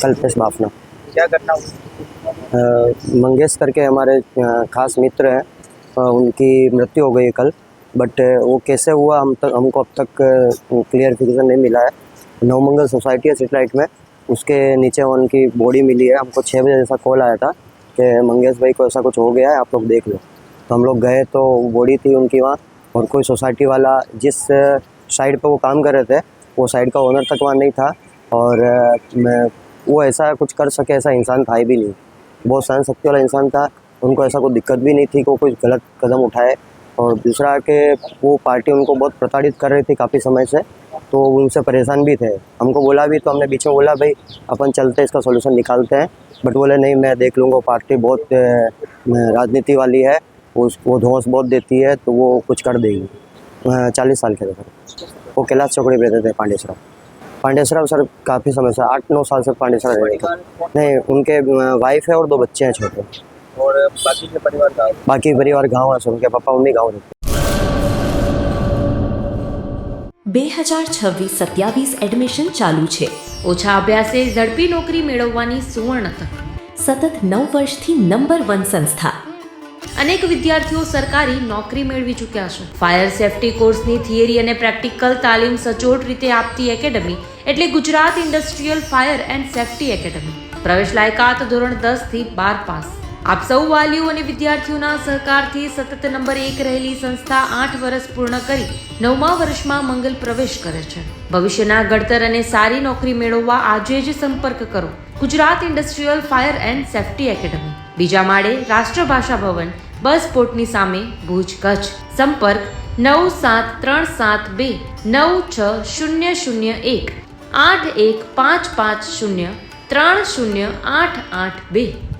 कल्पेश बाफना। क्या घटना हुई? मंगेश करके हमारे खास मित्र हैं, उनकी मृत्यु हो गई कल। बट वो कैसे हुआ हमको अब तक क्लियरिफिकेशन नहीं मिला है। नवमंगल सोसाइटी है सेटेलाइट में, उसके नीचे उनकी बॉडी मिली है। हमको 6 बजे जैसा कॉल आया था कि मंगेश भाई को ऐसा कुछ हो गया है, आप लोग देख लो। तो हम लोग गए तो बॉडी थी उनकी वहाँ, और कोई सोसाइटी वाला जिस साइड पे वो काम कर रहे थे वो साइड का ओनर तक वहाँ नहीं था। और वो ऐसा कुछ कर सके ऐसा इंसान था ही भी नहीं। बहुत सहन शक्ति वाला इंसान था, उनको ऐसा कोई दिक्कत भी नहीं थी कि वो कोई गलत कदम उठाए। और दूसरा कि वो पार्टी उनको बहुत प्रताड़ित कर रही थी काफ़ी समय से, तो उनसे परेशान भी थे। हमको बोला भी, तो हमने बीच में बोला भाई अपन चलते इसका सॉल्यूशन निकालते हैं। बट बोले नहीं, मैं देख लूँगा, पार्टी बहुत राजनीति वाली है, वो धौंस बहुत देती है, तो वो कुछ कर देगी। 40 साल के थे सर। वो कैलाश चौकड़ी पे रहते थे, पांडेसरा सर काफ़ी समय से 8-9 साल से पांडेसरा रह रहे थे। नहीं, उनके वाइफ है और 2 बच्चे हैं छोटे। और बाकी के परिवार का? बाकी परिवार गाँव है सर, उनके पापा मम्मी गाँव रहते। 2026-27 એડમિશન ચાલુ છે। ઓછા અભ્યાસે ઝડપી નોકરી મેળવવાની સુવર્ણ તક। સતત 9 વર્ષથી નંબર 1 સંસ્થા। અનેક વિદ્યાર્થીઓ સરકારી નોકરી મેળવી ચૂક્યા છે। ફાયર સેફટી કોર્સની થિયરી અને પ્રેક્ટિકલ તાલીમ સચોટ રીતે આપતી એકેડમી એટલે Gujarat industrial fire and safety academy. પ્રવેશ લાયકાત ધોરણ 10 થી 12 પાસ। આપ સૌ વાલીઓ અને વિદ્યાર્થીઓના સહકારથી સતત નંબર 1 રહેલી સંસ્થા 8 વર્ષ પૂર્ણ કરી 9મા વર્ષમાં મંગલ પ્રવેશ કરે છે। ભવિષ્યના ઘડતર અને સારી નોકરી મેળવવા આજે જ સંપર્ક કરો Gujarat industrial fire and safety academy, બીજા માળે રાષ્ટ્રભાષા ભવન, બસ પોર્ટની સામે, ભુજ, કચ્છ। સંપર્ક 9737296001 8155030882।